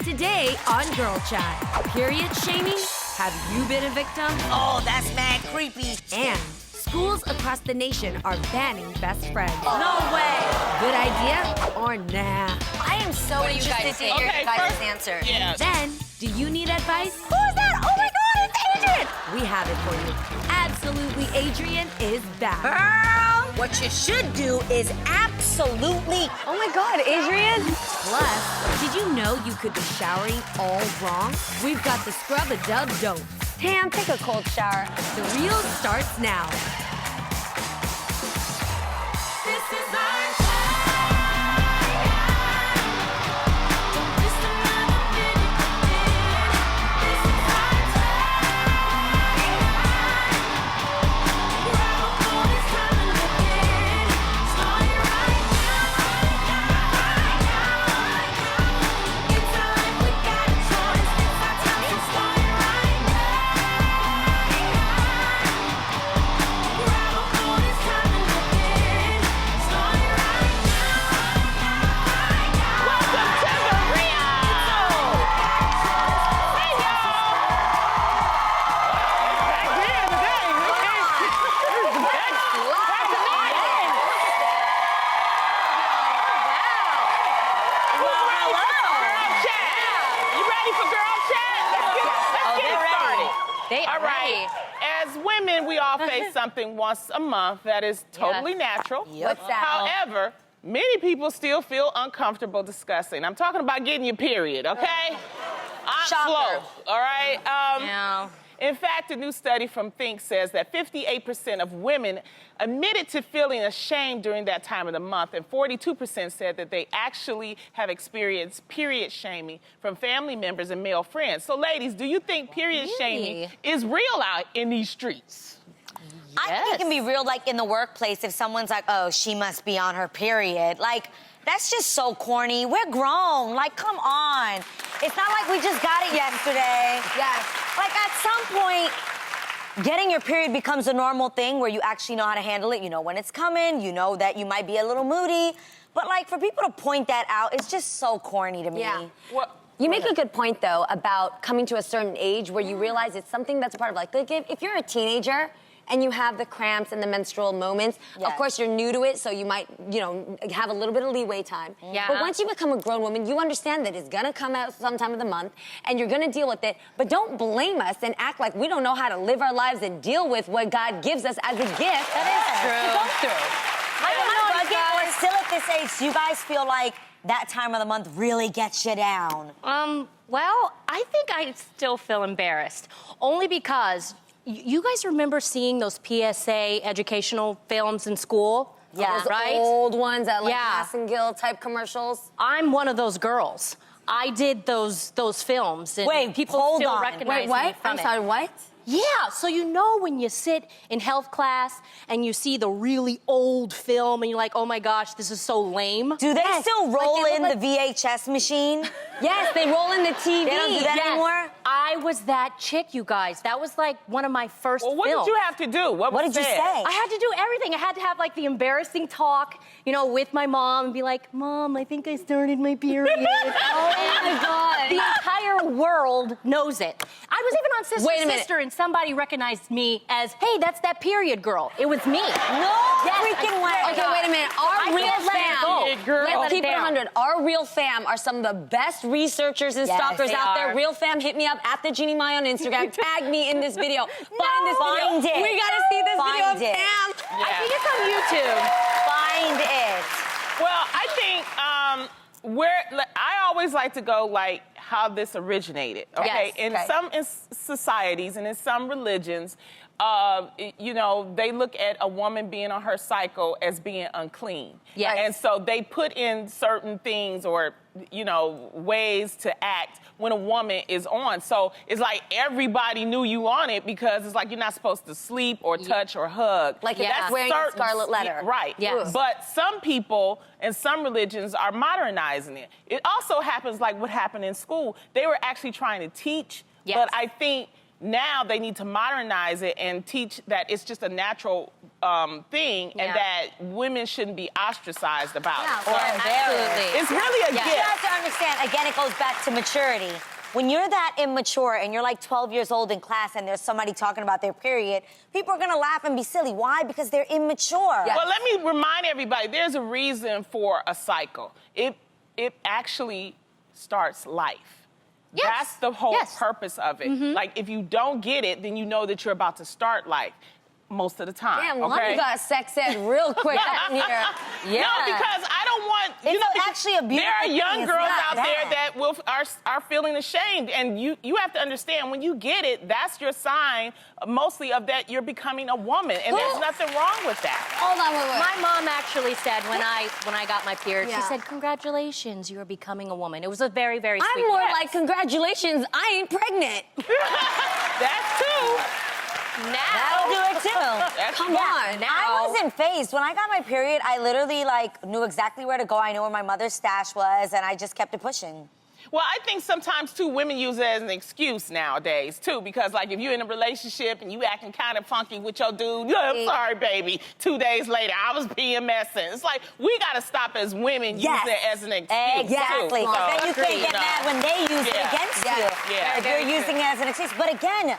Today on Girl Chat, period shaming? Have you been a victim? Oh, that's mad creepy. And schools across the nation are banning best friends. No way. Good idea or nah? I am so interested to hear your guys' answer. Yeah. Then, do you need advice? Who is that? Oh my God, it's Adrienne. We have it for you. Absolutely, Adrienne is back. Girl, what you should do is absolutely. Oh my God, Adrienne. Plus, did you know you could be showering all wrong? We've got the scrub-a-dub dose. Tam, take a cold shower. The reel starts now. This is our we all face something once a month that is totally natural. What's that? However, many people still feel uncomfortable discussing. I'm talking about getting your period, okay? I'm slow, all right? In fact, a new study from Think says that 58% of women admitted to feeling ashamed during that time of the month, and 42% said that they actually have experienced period shaming from family members and male friends. So, ladies, do you think period shaming is real out in these streets? I think it can be real, like, in the workplace if someone's like, oh, she must be on her period. Like, that's just so corny. We're grown. Like, come on. It's not like we just got it yesterday. Yes. Like, at some point, getting your period becomes a normal thing where you actually know how to handle it. You know when it's coming. You know that you might be a little moody. But, like, for people to point that out, it's just so corny to me. Yeah. What? You make a good point, though, about coming to a certain age where you realize it's something that's a part of life. Like, if you're a teenager and you have the cramps and the menstrual moments, of course, you're new to it, so you might, you know, have a little bit of leeway time. Yeah. But once you become a grown woman, you understand that it's gonna come out sometime of the month, and you're gonna deal with it. But don't blame us and act like we don't know how to live our lives and deal with what God gives us as a gift. That is true. To go through. I don't know, but still at this age, do you guys feel like that time of the month really gets you down? Well, I think I still feel embarrassed, only because you guys remember seeing those PSA educational films in school? Yeah, those right? old ones that like Massengill type commercials. I'm one of those girls. I did those films, and Wait, people hold still on. recognize Wait, what? me from I'm it. sorry, what? Yeah, so you know when you sit in health class and you see the really old film and you're like, oh my gosh, this is so lame. Do they still roll in the VHS machine? Yes, they roll in the TV. They don't do that anymore? I was that chick, you guys. That was like one of my first Well, what films. did you have to do? What did you say? I had to do everything. I had to have like the embarrassing talk, you know, with my mom and be like, Mom, I think I started my period. Oh my God. The entire world knows it. I was even on Sister Wait a minute. Sister and somebody recognized me as, hey, that's that period girl. It was me. No freaking way. Okay, wait a minute. Our real fam. Let's keep it 100. Our real fam are some of the best researchers and stalkers out there. Real fam, hit me up at the Jeannie Mai on Instagram. Tag me in this video. Find this video. We gotta see this video of Tam. I think it's on YouTube. Find it. Well, I think I always like to go like how this originated. Okay, in some societies and in some religions, you know, they look at a woman being on her cycle as being unclean. Yes. And so they put in certain things or, you know, ways to act when a woman is on. So it's like everybody knew you on it because it's like you're not supposed to sleep or touch or hug. Like that's wearing a scarlet letter. Right. Yes. But some people and some religions are modernizing it. It also happens like what happened in school. They were actually trying to teach, but I think now they need to modernize it and teach that it's just a natural thing, and that women shouldn't be ostracized about it. Or embarrassed. It's really a gift. You have to understand, again, it goes back to maturity. When you're that immature and you're like 12 years old in class and there's somebody talking about their period, people are gonna laugh and be silly. Why? Because they're immature. Yes. Well, let me remind everybody, there's a reason for a cycle. It actually starts life. Yes. That's the whole purpose of it. Like, if you don't get it, then you know that you're about to start life. Most of the time. Damn, Lonnie got sex ed real quick up in here. Yeah. No, because I don't want. It's actually a beautiful There are young thing. girls out there that are feeling ashamed, and you have to understand, when you get it, that's your sign, mostly of that you're becoming a woman, and there's nothing wrong with that. Hold on, wait. My mom actually said when I got my period, she said, "Congratulations, you are becoming a woman." It was a very, very sweet. I'm more like, "Congratulations, I ain't pregnant." That too. That'll do it too. Come on. Now. I wasn't phased. When I got my period, I literally knew exactly where to go. I knew where my mother's stash was, and I just kept it pushing. Well, I think sometimes, too, women use it as an excuse nowadays, too, because, like, if you're in a relationship and you acting kind of funky with your dude, I'm sorry, baby, 2 days later, I was PMSing. It's like, we got to stop as women using it as an excuse, Exactly. too. Then you can't get mad when they use it against you. Yeah. If you're using it as an excuse. But again,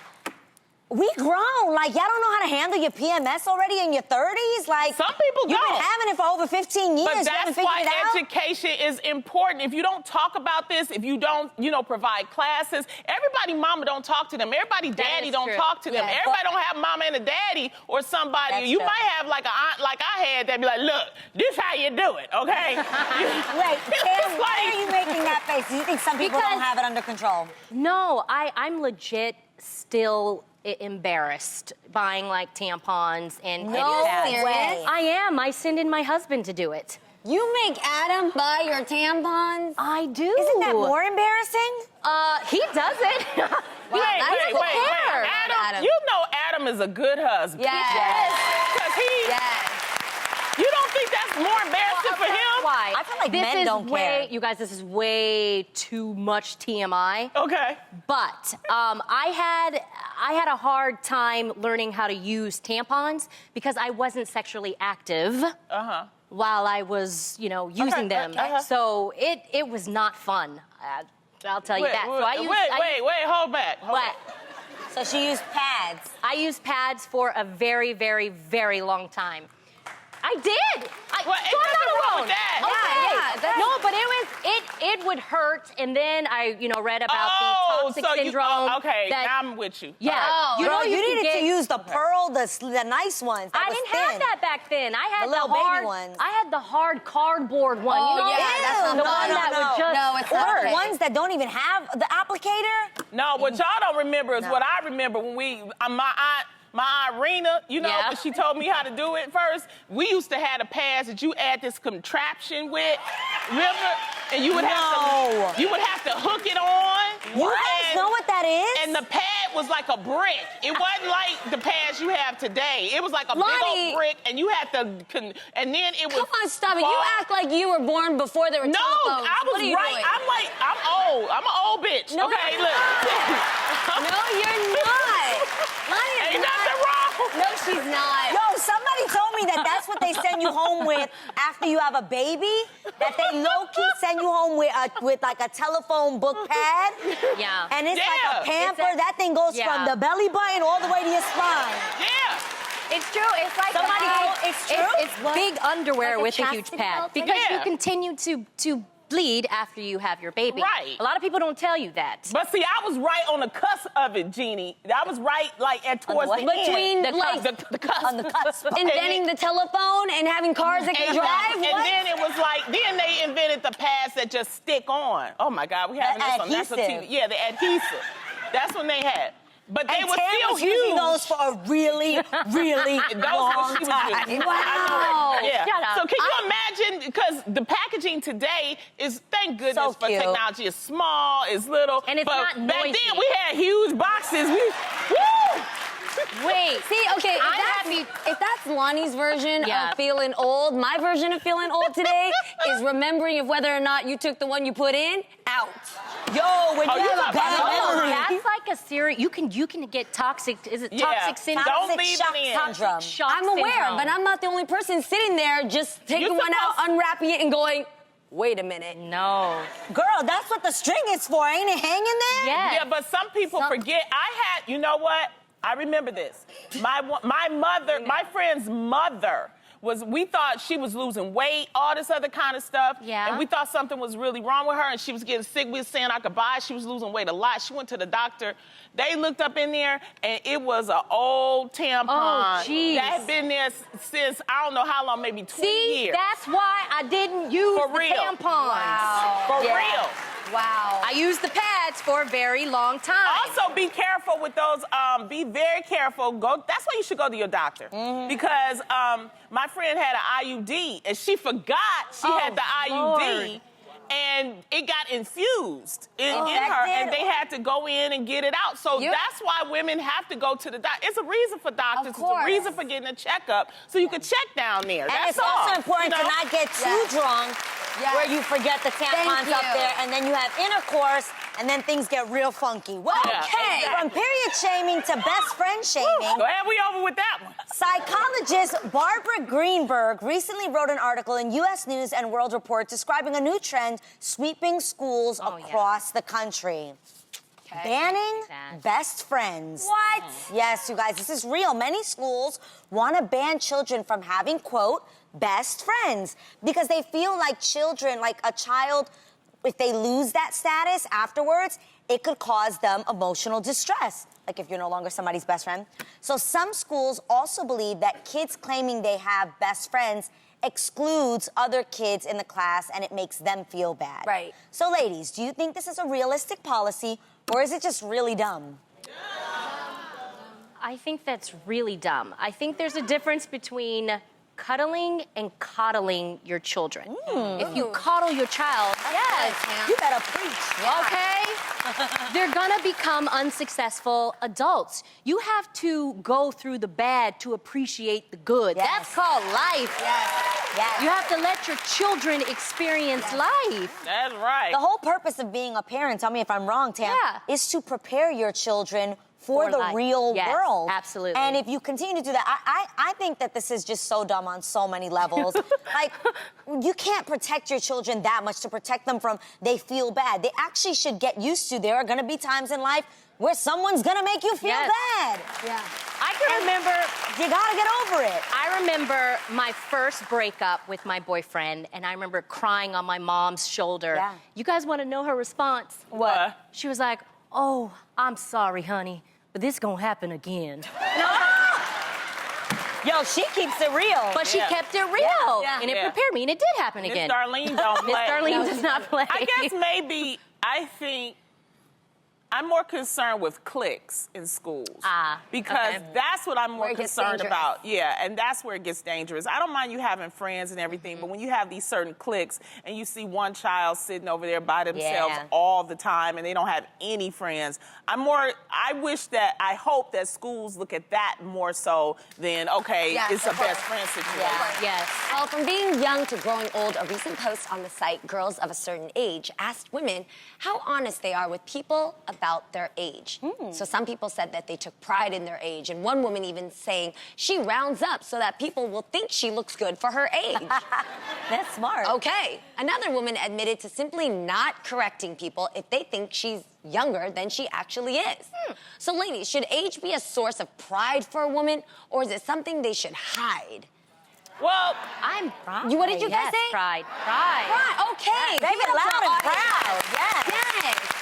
we grown. Like, y'all don't know how to handle your PMS already in your 30s? Like, some people you've been having it for over 15 years. But that's why it out? education is important. If you don't talk about this, if you don't, provide classes, everybody mama don't talk to them. Everybody daddy don't talk to them. Everybody don't have mama and a daddy or somebody. You might have like an aunt like I had that be like, look, this how you do it, okay? Wait, Sam, why are you making that face? Do you think some people don't have it under control? No, I'm legit still embarrassed buying like tampons and pads. Way. I am. I send in my husband to do it. You make Adam buy your tampons? I do. Isn't that more embarrassing? He does it. Wait. Adam, you know Adam is a good husband. Yes. Because you don't think that's more embarrassing for him? Why? I feel like men don't care. You guys, this is way too much TMI. Okay. But I had a hard time learning how to use tampons because I wasn't sexually active while I was, using them. So it was not fun. I'll tell you that. So hold back. So she used pads. I used pads for a very, very, very long time. I did. Well, ain't nothing wrong with that. Okay. No, but it would hurt, and then I, read about the toxic syndrome. Now I'm with you. Yeah. You needed to use the pearl, the nice ones. I didn't have that back then. I had the little hard, baby ones. I had the hard cardboard one. That's the one that would just or ones that don't even have the applicator. No, what y'all don't remember is what I remember when my aunt Irina, when she told me how to do it first, we used to have the pads that you add this contraption with, remember? And you would have to hook it on. You guys know what that is? And the pad was like a brick. It wasn't like the pads you have today. It was like a big old brick, and you had to, and then it was. Come on, stop it. You act like you were born before there were telephones. I was Doing? I'm old. I'm an old bitch. No, okay, look. No, you're not. Ain't nothing wrong. No, she's not. Yo, somebody told me that that's what they send you home with after you have a baby. That they low-key send you home with like a telephone book pad. Yeah. And it's like a pamper. That thing goes from the belly button all the way to your spine. Yeah. It's true. It's like it's true. It's big underwear with a huge pad because you continue to bleed after you have your baby. Right. A lot of people don't tell you that. But see, I was right on the cusp of it, Jeannie. I was right, towards the between end. The cusp. On the cusp. Inventing the telephone and having cars that can drive. And then it was then they invented the pads that just stick on. Oh my God, we having this on national TV. Yeah, the adhesive. That's when they had. But they were still huge. Using those for a really, really long time. Wow. Yeah. So can you imagine, because the packaging today is, thank goodness for technology, it's small, it's little. And it's not noisy. Back then we had huge boxes. Wait, see, okay, if that's Lonnie's version of feeling old, my version of feeling old today is remembering if whether or not you took the one you put in out. Yo, when you have a bad memory. That's like a serious. You can get toxic. Is it toxic syndrome? Don't leave it in. Syndrome. I'm aware, but I'm not the only person sitting there just taking one out, unwrapping it, and going, wait a minute. No. Girl, that's what the string is for. Ain't it hanging there? Yeah. Yeah, but some people forget. You know what? I remember this. My mother, my friend's mother, we thought she was losing weight, all this other kind of stuff. Yeah. And we thought something was really wrong with her, and she was getting sick. We were saying I could buy it. She was losing weight a lot. She went to the doctor. They looked up in there, and it was an old tampon. Oh, jeez. That had been there since, I don't know how long, maybe 20 years. That's why I didn't use For the real. tampons. Wow. For real. Wow. I used the pads for a very long time. Also, be careful with those. Be very careful. That's why you should go to your doctor. Because my friend had an IUD, and she forgot she had the IUD, Lord. and it got infused in her, and they had to go in and get it out. So that's why women have to go to the doctor. It's a reason for doctors. It's a reason for getting a checkup, so you can check down there. And That's it's also all. important to not get too drunk, where you forget the tampons up there, and then you have intercourse, and then things get real funky. Well, okay. From period shaming to best friend shaming. Go ahead, we over with that one. Psychologist Barbara Greenberg recently wrote an article in U.S. News and World Report describing a new trend sweeping schools across the country. Banning best friends. What? Yes, you guys, this is real. Many schools want to ban children from having, quote, best friends because they feel like children, like a child, if they lose that status afterwards, it could cause them emotional distress, like if you're no longer somebody's best friend. So some schools also believe that kids claiming they have best friends excludes other kids in the class and it makes them feel bad. Right. So ladies, do you think this is a realistic policy or is it just really dumb? I think that's really dumb. I think there's a difference between cuddling and coddling your children. If you coddle your child, You better preach. okay, they're gonna become unsuccessful adults. You have to go through the bad to appreciate the good. Yes. That's called life. Yes. You have to let your children experience life. That's right. The whole purpose of being a parent, tell me if I'm wrong, Tam, is to prepare your children for the life. real Yes, world. absolutely. And if you continue to do that, I think that this is just so dumb on so many levels. Like, you can't protect your children that much to protect them from they feel bad. They actually should get used to there are going to be times in life where someone's going to make you feel bad. Yeah. I can remember... You got to get over it. I remember my first breakup with my boyfriend, and I remember crying on my mom's shoulder. Yeah. You guys want to know her response? What? She was like, "Oh, I'm sorry, honey, but this gonna happen again." Yo, she keeps it real. But she kept it real, and it prepared me, and it did happen Miss again. Darlene don't play. Miss Darlene does not play. I guess maybe, I think, I'm more concerned with cliques in schools. Because that's what I'm more concerned about. Yeah, and that's where it gets dangerous. I don't mind you having friends and everything, but when you have these certain cliques and you see one child sitting over there by themselves all the time and they don't have any friends, I hope that schools look at that more so than, okay, it's a best friend situation. Yes. Well, from being young to growing old, a recent post on the site Girls of a Certain Age asked women how honest they are with people about their age. So some people said that they took pride in their age, and one woman even saying she rounds up so that people will think she looks good for her age. That's smart. Okay. Another woman admitted to simply not correcting people if they think she's younger than she actually is. So ladies, should age be a source of pride for a woman, or is it something they should hide? Well, I'm proud. What did you guys say? Pride. Pride. Okay. Baby, Give it up loud to and our proud. audience. Yes.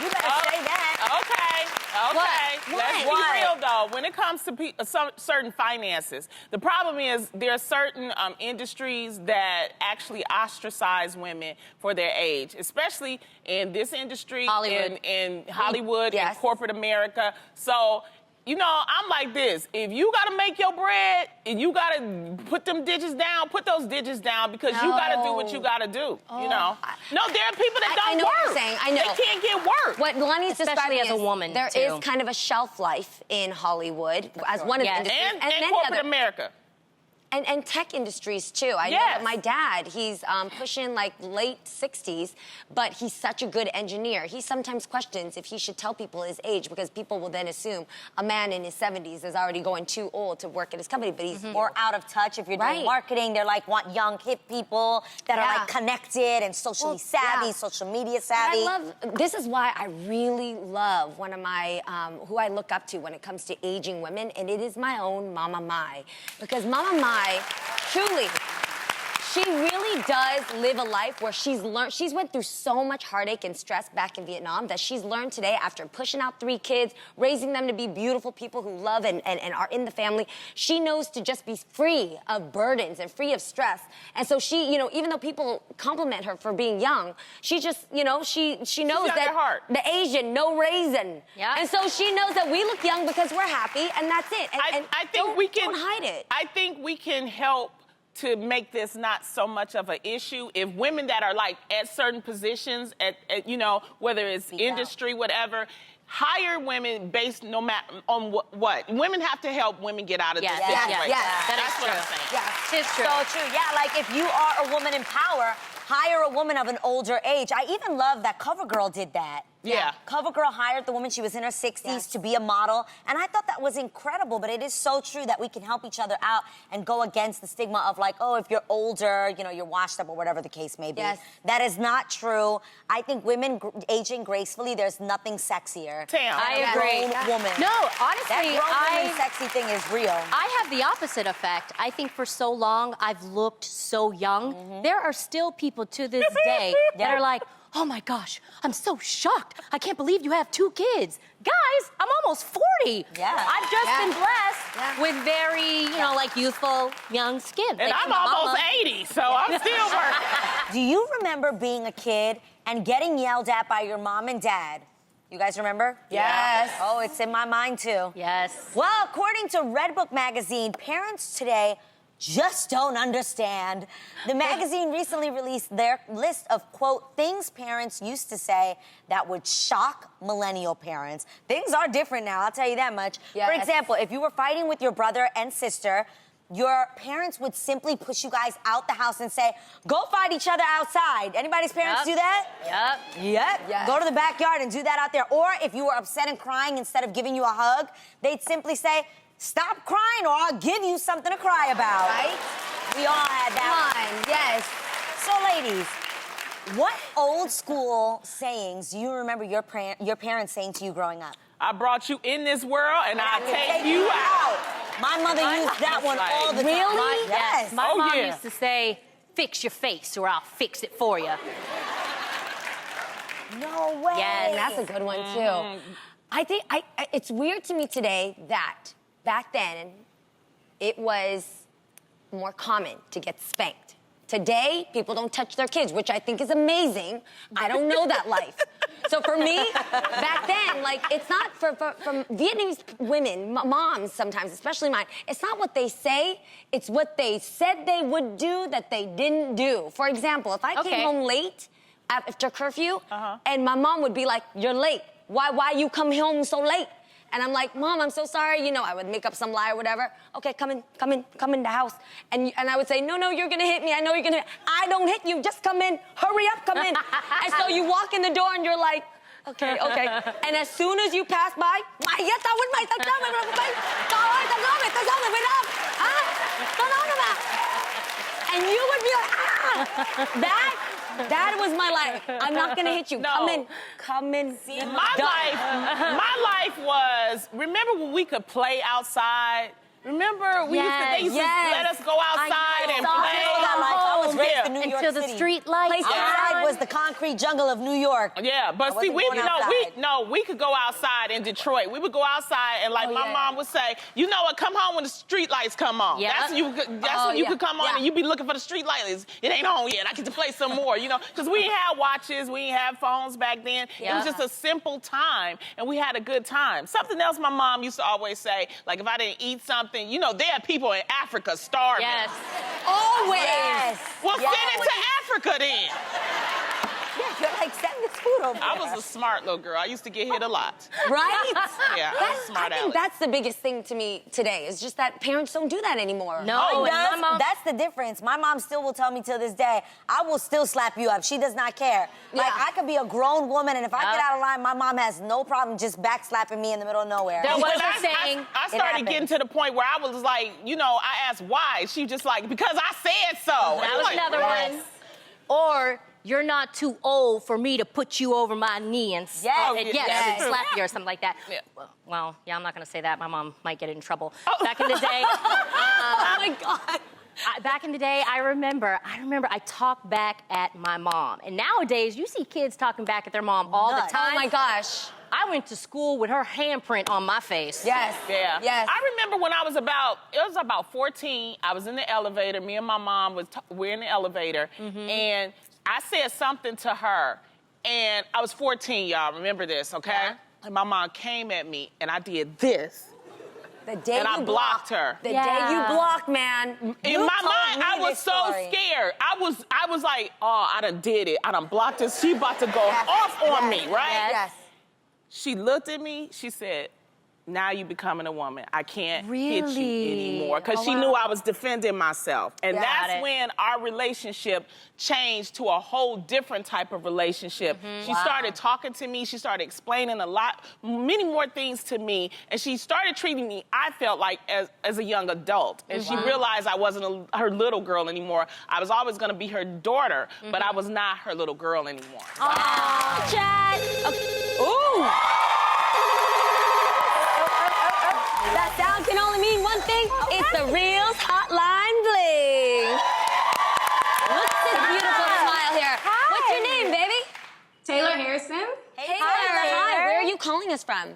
You better say that. Okay. Let's be real, though. When it comes to certain finances, the problem is there are certain industries that actually ostracize women for their age, especially in this industry, Hollywood. in Hollywood, in corporate America. So, you know, I'm like this. If you got to make your bread and you got to put them digits down, put those digits down because you got to do what you got to do, you know? No, there are people that don't I know work. what you're saying. I know. They can't get work. What Lonnie's Especially describing as a is woman, there too. is kind of a shelf life in Hollywood as one of the industries. And many corporate other- America. And tech industries too. I know that my dad, he's pushing like late 60s, but he's such a good engineer. He sometimes questions if he should tell people his age because people will then assume a man in his 70s is already going too old to work at his company, but he's more out of touch. If you're doing marketing, they're like want young hip people that are like connected and socially savvy, social media savvy. This is why I really love one of my, who I look up to when it comes to aging women, and it is my own Mama Mai. Because Mama Mai, truly, she really does live a life where she's went through so much heartache and stress back in Vietnam that she's learned today after pushing out 3 kids, raising them to be beautiful people who love and are in the family. She knows to just be free of burdens and free of stress. And so she, you know, even though people compliment her for being young, she just, you know, she knows that the Asian, no raisin. Yeah. And so she knows that we look young because we're happy, and that's it. And I think we can don't hide it. I think we can help to make this not so much of an issue. If women that are like at certain positions, at you know, whether it's industry, whatever, hire women based no matter on what. Women have to help women get out of this situation. That's what I'm saying. It's true. So true. Yeah, like if you are a woman in power, hire a woman of an older age. I even love that CoverGirl did that. Yeah. CoverGirl hired the woman, she was in her 60s, to be a model. And I thought that was incredible, but it is so true that we can help each other out and go against the stigma of like, oh, if you're older, you know, you're washed up or whatever the case may be. That is not true. I think women aging gracefully, there's nothing sexier. I agree. Woman. No, honestly, that grown woman sexy thing is real. I have the opposite effect. I think for so long, I've looked so young. There are still people to this day that are like, oh my gosh, I'm so shocked. I can't believe you have 2 kids. Guys, I'm almost 40. I've just been blessed with very, you know, like youthful, young skin. And like I'm almost 80, so I'm still working. Do you remember being a kid and getting yelled at by your mom and dad? You guys remember? Yes. Oh, it's in my mind too. Yes. Well, according to Redbook magazine, parents today just don't understand. The magazine recently released their list of, quote, things parents used to say that would shock millennial parents. Things are different now, I'll tell you that much. For example, if you were fighting with your brother and sister, your parents would simply push you guys out the house and say, go fight each other outside. Anybody's parents do that? Yep. Go to the backyard and do that out there. Or if you were upset and crying, instead of giving you a hug, they'd simply say, stop crying or I'll give you something to cry about. Right? We all had that. So, ladies, what old school sayings do you remember your parents saying to you growing up? I brought you in this world and I'll take you out. My mother used that one all the time. Really? Yes. My mom used to say, fix your face or I'll fix it for you. No way. Yes, that's a good one, too. I think it's weird to me today that back then it was more common to get spanked. Today, people don't touch their kids, which I think is amazing. I don't know that life. So for me, back then, like, it's not from Vietnamese women, moms sometimes, especially mine, it's not what they say, it's what they said they would do that they didn't do. For example, if I came home late after curfew, and my mom would be like, you're late. Why you come home so late? And I'm like, Mom, I'm so sorry. You know, I would make up some lie or whatever. Okay, come in the house. And I would say, no, you're gonna hit me. I know you're gonna hit. I don't hit you. Just come in. Hurry up, come in. And so you walk in the door and you're like, okay. And as soon as you pass by, and you would be like, that was my life. I'm not gonna hit you. No. Come in. See, my life was, remember when we could play outside? Remember, they used to let us go outside and play. I was raised in New York Until City. the street lights. Outside was the concrete jungle of New York. Yeah, but see, we could go outside in Detroit. We would go outside and like my mom would say, you know what, come home when the street lights come on. That's when you could come on and you'd be looking for the street lights. It ain't on yet. I get to play some more, you know, because we didn't have watches, we didn't have phones back then. It was just a simple time and we had a good time. Something else my mom used to always say, like if I didn't eat something, you know, there are people in Africa starving. Always. Well, send it to Africa then. Yeah, you're like, send this food over I there. was a smart little girl. I used to get hit a lot. Right? Yeah, I was smart I think aleck. that's the biggest thing to me today, is just that parents don't do that anymore. No, Oh, and my mom- that's the difference. My mom still will tell me till this day, I will still slap you up. She does not care. Like, I could be a grown woman, and if I get out of line, my mom has no problem just backslapping me in the middle of nowhere. There was But a saying. I started getting to the point where I was like, you know, I asked why. She just like, because I said so. That And was like, another one. Or you're not too old for me to put you over my knee and Yes. slap you or something like that. Yeah. Well, yeah, I'm not going to say that. My mom might get in trouble. Back in the day. Oh my God. Back in the day, I remember I talked back at my mom. And nowadays, you see kids talking back at their mom all the time. Oh my gosh. I went to school with her handprint on my face. Yes. Yeah. Yes. I remember when I was about 14, I was in the elevator. Me and my mom we're in the elevator, and I said something to her, and I was 14, y'all. Remember this, okay? Yeah. And my mom came at me, and I did this, The day and I you blocked her. The Yeah. day you blocked, man. In You my told mind, me I was this so story. scared. I was like, oh, I done did it. I done blocked this. She about to go off on me, right? Yes. She looked at me. She said, now you becoming a woman. I can't hit you Really? anymore. Because she knew I was defending myself. And Got that's it. when our relationship changed to a whole different type of relationship. She started talking to me. She started explaining many more things to me. And she started treating me, I felt like, as a young adult. And she realized I wasn't her little girl anymore. I was always going to be her daughter, but I was not her little girl anymore. Oh, Chad. Okay. Ooh. That sound can only mean one thing. It's the Reels Hotline Bling. Look at this beautiful smile here. What's your name, baby? Taylor Harrison. Hey, Hi. Where are you calling us from?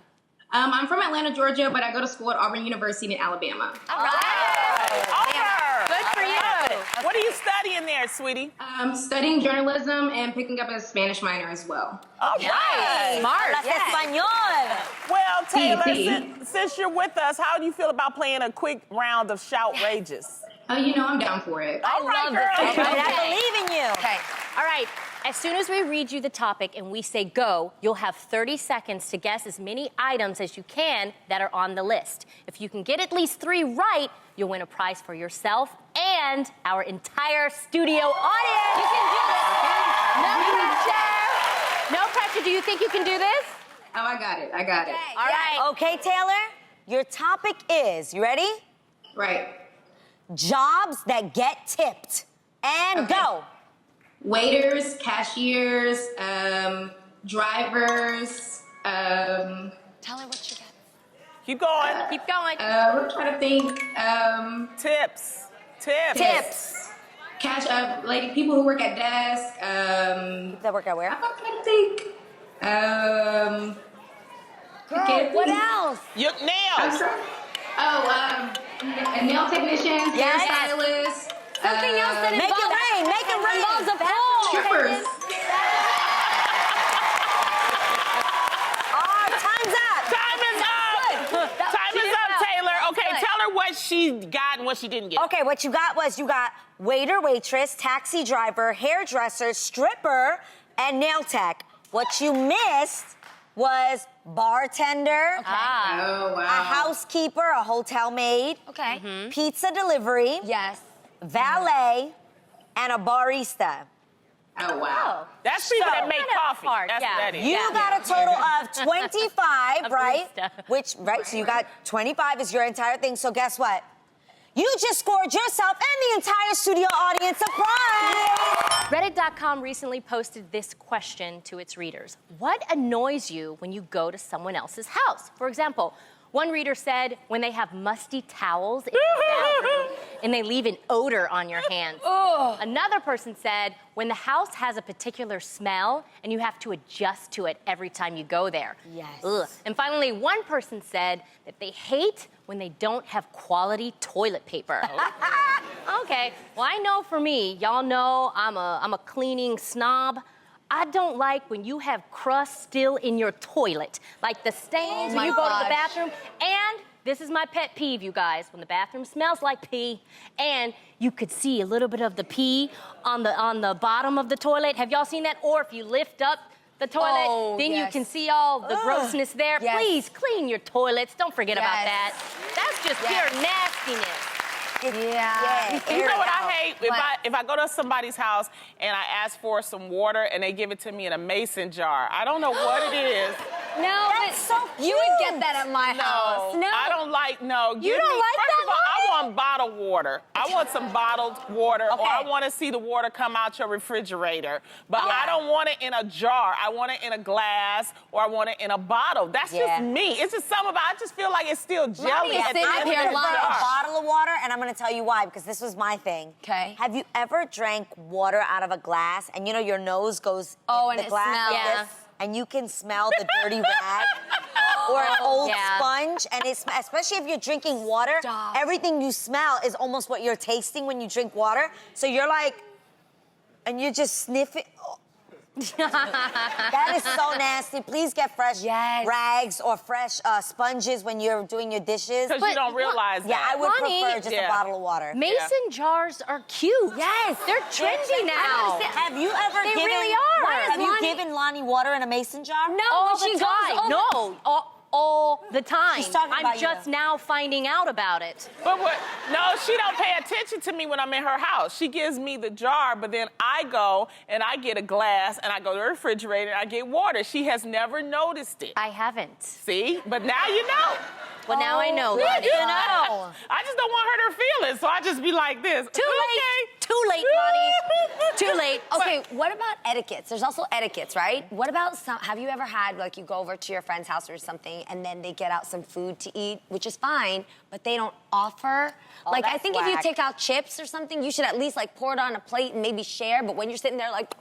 I'm from Atlanta, Georgia, but I go to school at Auburn University in Alabama. All right. Good for you. What are you studying there, sweetie? I'm studying journalism and picking up a Spanish minor as well. All right. Smart. Hablas español. Well, Taylor, Sí. since you're with us, how do you feel about playing a quick round of shout rages? Oh, you know I'm down for it. All right, love girl. this. I believe in you. Okay. All right. As soon as we read you the topic and we say go, you'll have 30 seconds to guess as many items as you can that are on the list. If you can get at least 3 right, you'll win a prize for yourself and our entire studio audience. You can do this. No pressure. No pressure. Do you think you can do this? Oh, I got it. I got it. All right. Okay, Taylor, your topic is, you ready? Right. Jobs that get tipped. And Okay. go. Waiters, cashiers, drivers, Tell her what you got. Keep going. Keep going. we're trying to think, Tips. Tips. like people who work at desk, That work out where? I'm trying to think, Girl, what else? Your I'm nails. sorry. Oh, nail technicians, Yes. hairstylists. Something else that Make it rain, make it rain. involves a pool. Strippers. Time's up. Time is up. Time is up, Taylor. Okay, tell her what she got and what she didn't get. Okay, what you got was you got waiter, waitress, taxi driver, hairdresser, stripper, and nail tech. What you missed was bartender, Oh, wow. a housekeeper, a hotel maid, Okay. pizza delivery, Yes. valet, and a barista. Oh, wow. That's people that make Kind of coffee. hard, That's yeah. what that is. You got a total of 25, right? barista. So you got 25 is your entire thing. So guess what? You just scored yourself and the entire studio audience a prize. Reddit.com recently posted this question to its readers. What annoys you when you go to someone else's house? For example, one reader said when they have musty towels in the bathroom and they leave an odor on your hands. Another person said when the house has a particular smell and you have to adjust to it every time you go there. Yes. Ugh. And finally, one person said that they hate when they don't have quality toilet paper. Okay, well, I know for me, y'all know I'm a cleaning snob. I don't like when you have crust still in your toilet, like the stains when you go to the bathroom, and this is my pet peeve, you guys, when the bathroom smells like pee and you could see a little bit of the pee on the bottom of the toilet. Have y'all seen that? Or if you lift up the toilet, then you can see all the grossness there. Yes. Please clean your toilets. Don't forget about that. That's just pure nastiness. You know what I hate? If I go to somebody's house and I ask for some water and they give it to me in a mason jar, I don't know what it is. No, That's so cute. you would get that at my house. No, I don't like, You don't like that, First of all, I want bottled water. I want some bottled water, or I want to see the water come out your refrigerator. But I don't want it in a jar. I want it in a glass, or I want it in a bottle. That's just me. It's just something about, I just feel like it's still jelly. Lonnie's sitting up here I lying. prefer a bottle of water, and I'm going to tell you why, because this was my thing. Okay. Have you ever drank water out of a glass, and you know your nose goes Oh, in and the it glass smells. like Yeah. this, and you can smell the dirty rag? Or an old sponge, and it's, especially if you're drinking water, everything you smell is almost what you're tasting when you drink water. So you're like, and you just sniff it. Oh. That is so nasty. Please get fresh rags or fresh sponges when you're doing your dishes. Because you don't realize that. Yeah, I would Lonnie, prefer just a bottle of water. Mason jars are cute. Yes, They're trendy now. Have you ever They given? really are. Have you given Lonnie water in a mason jar? No, all when the she time. goes, all the time. She's talking I'm about just you. now finding out about it. But what? No, she don't pay attention to me when I'm in her house. She gives me the jar, but then I go and I get a glass and I go to the refrigerator and I get water. She has never noticed it. I haven't. See? But now you know. Well, now I know, Yeah, Lonnie. you know. I just don't want to hurt her feelings, so I just be like this. Too late. Too late, Lonnie. Too late. Okay, what about etiquettes? There's also etiquettes, right? What about have you ever had, like, you go over to your friend's house or something and then they get out some food to eat, which is fine, but they don't offer? Like, I think if you take out chips or something, you should at least, like, pour it on a plate and maybe share, but when you're sitting there, like,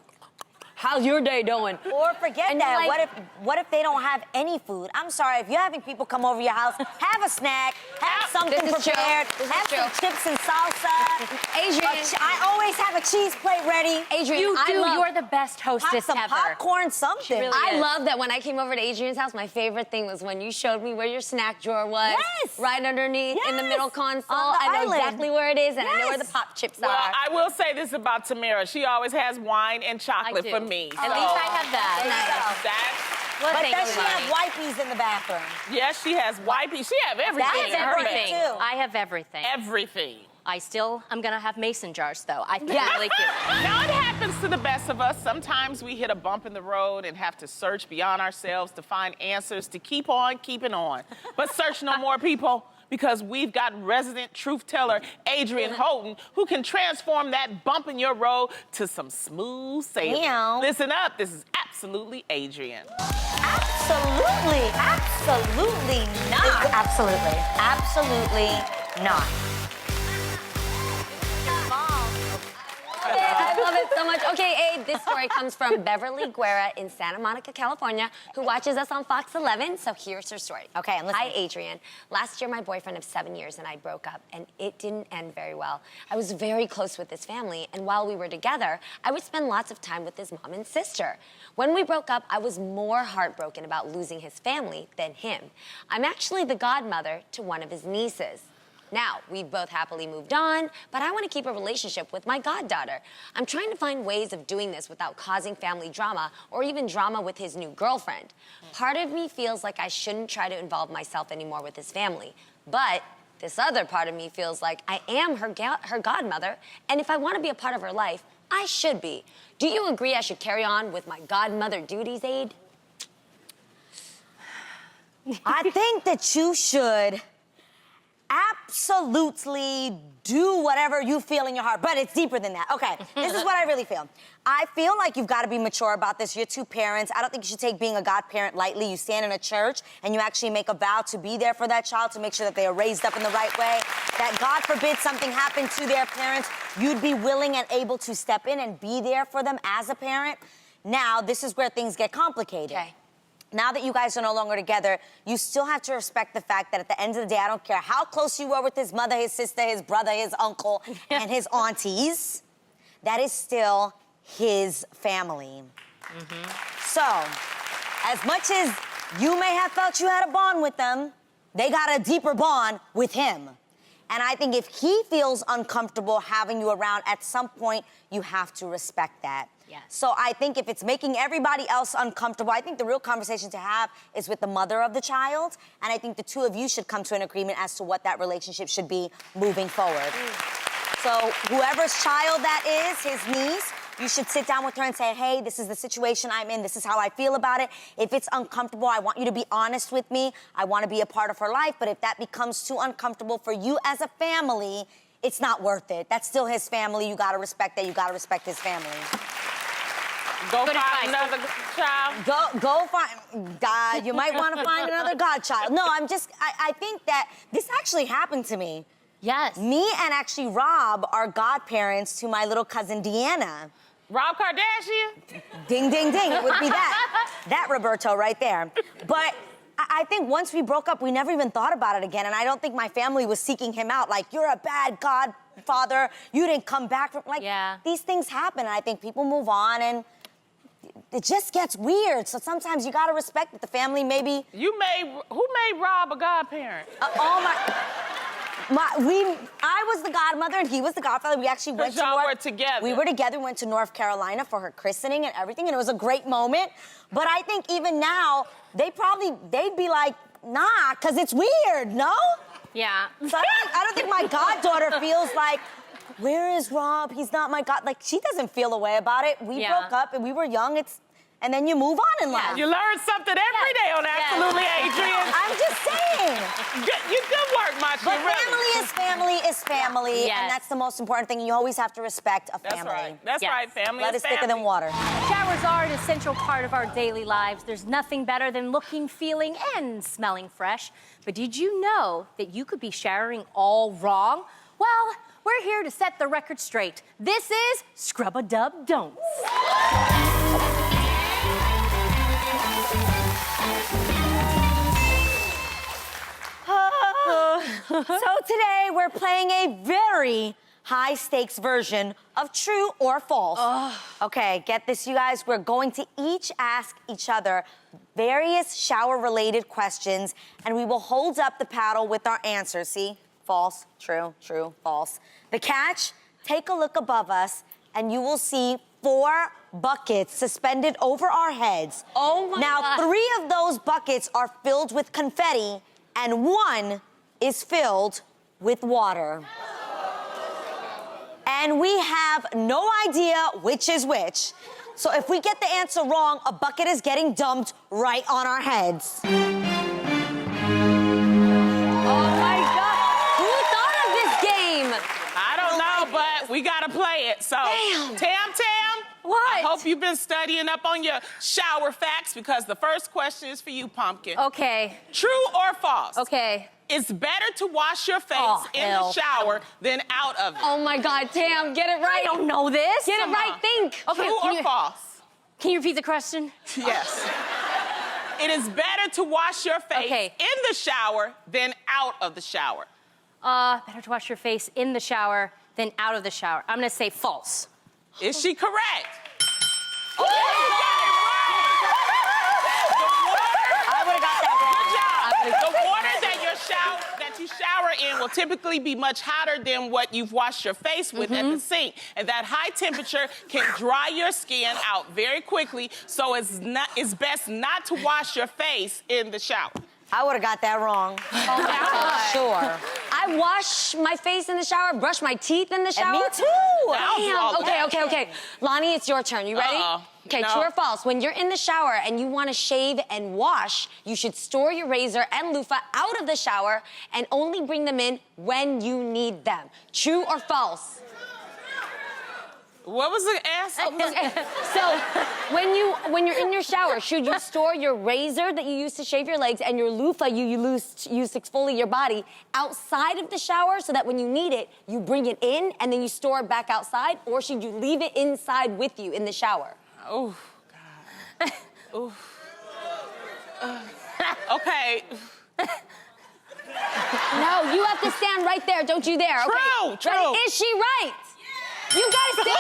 how's your day doing? Or forget And that. like- What if they don't have any food? I'm sorry, if you're having people come over your house, have a snack, have something This is true. prepared, This is have some true. chips and salsa. Adrienne. I always have a cheese plate ready. Adrienne, You do. I love, You're the best hostess Some ever. popcorn, something. really I is. love that when I came over to Adrienne's house, my favorite thing was when you showed me where your snack drawer was. Yes. Right underneath in the Yes. middle console. On the I know island. exactly where it is, and I know where the Yes. pop chips Well, are. I will say this about Tamara. She always has wine and chocolate do. for me. At least I have that. That's, Well, But thank does you, she Lonnie. have wipes in the bathroom? yes, she has wipey. She have everything That's in her important, bag. too. I have everything. Everything. I'm gonna have mason jars though. I think they're really cute. Now, it happens to the best of us. Sometimes we hit a bump in the road and have to search beyond ourselves to find answers to keep on keeping on. But search no more, people, because we've got resident truth teller Adrienne Houghton, who can transform that bump in your road to some smooth sailing. Meow. Listen up, this is Absolutely Adrienne. Absolutely. Absolutely not. Absolutely. Absolutely not. I love it so much. Okay, Aid, this story comes from Beverly Guerra in Santa Monica, California, who watches us on Fox 11. So here's her story. Okay, I'm listening. Hi, Adrienne. Last year, my boyfriend of 7 years and I broke up, and it didn't end very well. I was very close with his family, and while we were together, I would spend lots of time with his mom and sister. When we broke up, I was more heartbroken about losing his family than him. I'm actually the godmother to one of his nieces. Now, we've both happily moved on, but I want to keep a relationship with my goddaughter. I'm trying to find ways of doing this without causing family drama or even drama with his new girlfriend. Part of me feels like I shouldn't try to involve myself anymore with his family, but this other part of me feels like I am her godmother, and if I want to be a part of her life, I should be. Do you agree I should carry on with my godmother duties, Aid? I think that you should absolutely do whatever you feel in your heart, but it's deeper than that. Okay, this is what I really feel. I feel like you've got to be mature about this. You're two parents. I don't think you should take being a godparent lightly. You stand in a church and you actually make a vow to be there for that child, to make sure that they are raised up in the right way, that God forbid something happened to their parents, you'd be willing and able to step in and be there for them as a parent. Now, this is where things get complicated. Okay. Now that you guys are no longer together, you still have to respect the fact that at the end of the day, I don't care how close you were with his mother, his sister, his brother, his uncle, and his aunties, that is still his family. So, as much as you may have felt you had a bond with them, they got a deeper bond with him. And I think if he feels uncomfortable having you around, at some point, you have to respect that. Yes. So I think if it's making everybody else uncomfortable, I think the real conversation to have is with the mother of the child. And I think the two of you should come to an agreement as to what that relationship should be moving forward. So whoever's child that is, his niece, you should sit down with her and say, hey, this is the situation I'm in. This is how I feel about it. If it's uncomfortable, I want you to be honest with me. I want to be a part of her life. But if that becomes too uncomfortable for you as a family, it's not worth it. That's still his family. You got to respect that. You got to respect his family. Go find another child. Go find, God, you might want to find another godchild. No, I think that this actually happened to me. Yes. Me and actually Rob are godparents to my little cousin Deanna. Rob Kardashian? Ding, ding, ding. It would be that Roberto right there. But I think once we broke up, we never even thought about it again. And I don't think my family was seeking him out. Like, you're a bad godfather. You didn't come back from, like, these things happen. And I think people move on and it just gets weird. So sometimes you gotta respect that the family maybe. Who made Rob a godparent? I was the godmother and he was the godfather. We actually went to y'all were together. We were together, went to North Carolina for her christening and everything, and it was a great moment. But I think even now, they'd be like, nah, because it's weird, no? Yeah. So I don't think my goddaughter feels like, where is Rob? He's not my god. Like, she doesn't feel a way about it. We broke up and we were young. And then you move on in life. You learn something every day on Absolutely, Adrienne. I'm just saying. You good work, Machi. But family is family, and that's the most important thing. You always have to respect a family. That's right. That's right. Family Blood is is thicker than water. Showers are an essential part of our daily lives. There's nothing better than looking, feeling, and smelling fresh. But did you know that you could be showering all wrong? Well, we're here to set the record straight. This is Scrub-a-Dub-Don'ts. So today we're playing a very high-stakes version of true or false. Okay, get this, you guys. We're going to each ask each other various shower-related questions, and we will hold up the paddle with our answers. See? False, true, true, false. The catch, take a look above us, and you will see 4 buckets suspended over our heads. Oh my God. 3 of those buckets are filled with confetti, and 1 is filled with water. And we have no idea which is which. So if we get the answer wrong, a bucket is getting dumped right on our heads. Oh my God. Who thought of this game? I don't know, but we gotta play it. So, Tam, what? I hope you've been studying up on your shower facts because the first question is for you, Pumpkin. Okay. True or false? Okay. It's better to wash your face in the shower than out of it. Oh my God, Tam, get it right. I don't know this. Get it right, think. Okay, True or false? Can you repeat the question? Yes. It is better to wash your face in the shower than out of the shower. Better to wash your face in the shower than out of the shower. I'm gonna say false. Is she correct? I would have got that wrong. Good job. The water that you shower in will typically be much hotter than what you've washed your face with at the sink. And that high temperature can dry your skin out very quickly, so it's best not to wash your face in the shower. I would have got that wrong. Oh my God. Sure. I wash my face in the shower, brush my teeth in the shower. And me too. Damn. Okay. Lonnie, it's your turn. You ready? Okay, No. true or false? When you're in the shower and you want to shave and wash, you should store your razor and loofah out of the shower and only bring them in when you need them. True or false? What was the answer? So, when you're in your shower, should you store your razor that you use to shave your legs and your loofah you use to exfoliate your body outside of the shower so that when you need it, you bring it in and then you store it back outside, or should you leave it inside with you in the shower? Oh, God. Ooh. Okay. No, you have to stand right there. Don't you dare. True, okay. true. Ready? Is she right? You gotta stay.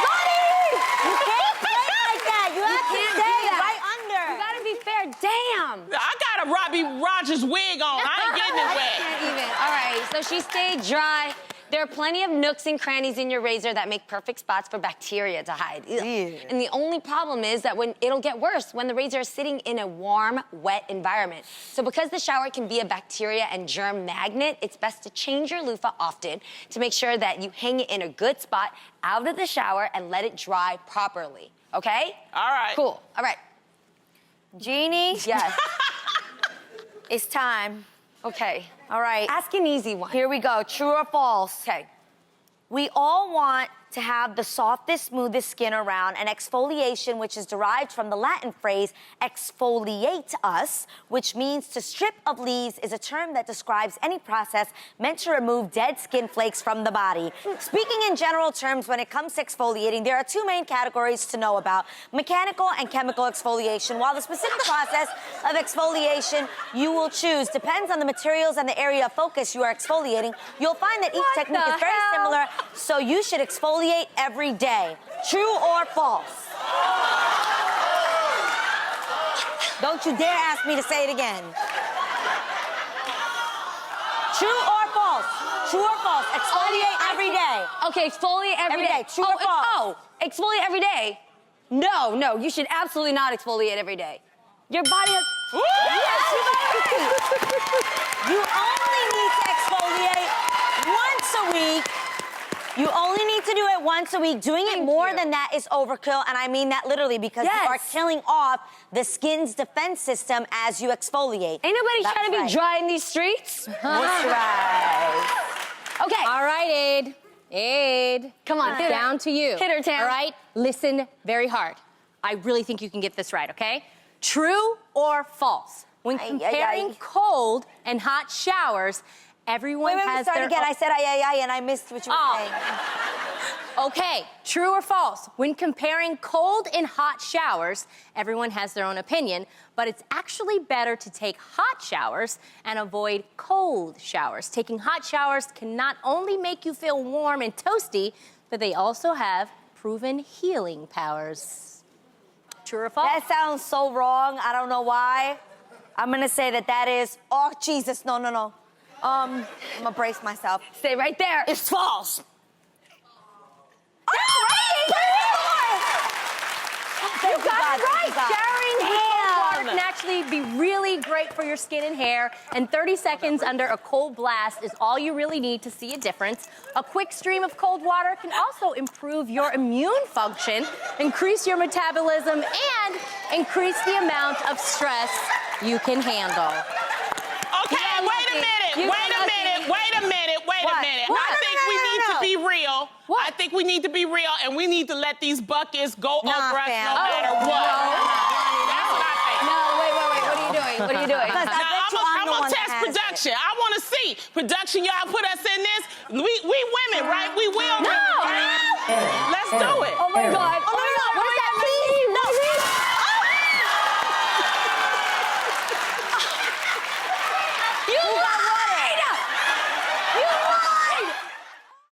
Lonnie! You can't play like that. You have to stay right under. You gotta be fair. there. Damn. I got a Robbie Rogers wig on. I ain't getting it wet. Can't even. All right, so she stayed dry. There are plenty of nooks and crannies in your razor that make perfect spots for bacteria to hide. And the only problem is that it'll get worse when the razor is sitting in a warm, wet environment. So because the shower can be a bacteria and germ magnet, it's best to change your loofah often to make sure that you hang it in a good spot out of the shower and let it dry properly. Okay? All right. Cool. All right. Jeannie? Yes. It's time. Okay. All right. Ask an easy one. Here we go. True or false? Okay. We all want to have the softest, smoothest skin around, and exfoliation, which is derived from the Latin phrase exfoliate us, which means to strip of leaves, is a term that describes any process meant to remove dead skin flakes from the body. Speaking in general terms, when it comes to exfoliating, there are two main categories to know about: mechanical and chemical exfoliation. While the specific process of exfoliation you will choose depends on the materials and the area of focus you are exfoliating, you'll find that each technique is very similar, so you should exfoliate every day. True or false? Don't you dare ask me to say it again. True or false? True or false? Exfoliate every day. Okay, exfoliate every day. True or false? Exfoliate every day? No, you should absolutely not exfoliate every day. Your body has... You only need to exfoliate once a week. You only need to do it once a week. Doing it more than that is overkill, and I mean that literally, because you are killing off the skin's defense system as you exfoliate. Ain't nobody trying to be dry in these streets. Moisturize. Okay. All right, Aid. Come on, down to you. Hit her, Tam. All right, listen very hard. I really think you can get this right, okay? True or false? When comparing cold and hot showers, everyone has start their... again. I said ay, and I missed what you were saying. Okay, true or false? When comparing cold and hot showers, everyone has their own opinion, but it's actually better to take hot showers and avoid cold showers. Taking hot showers can not only make you feel warm and toasty, but they also have proven healing powers. True or false? That sounds so wrong. I don't know why. I'm gonna say that is, oh, Jesus, no. I'm gonna brace myself. Stay right there. It's false. You got it right. Showering with cold water can actually be really great for your skin and hair, and 30 seconds under a cold blast is all you really need to see a difference. A quick stream of cold water can also improve your immune function, increase your metabolism, and increase the amount of stress you can handle. Okay, wait a minute. I think we need to be real. I think we need to be real, and we need to let these buckets go over us no matter what. That's what I think. No, wait. What are you doing? I'm gonna test production. I want to see. Production, y'all put us in this. We women, right? We will. Right? Let's do it. Oh my God.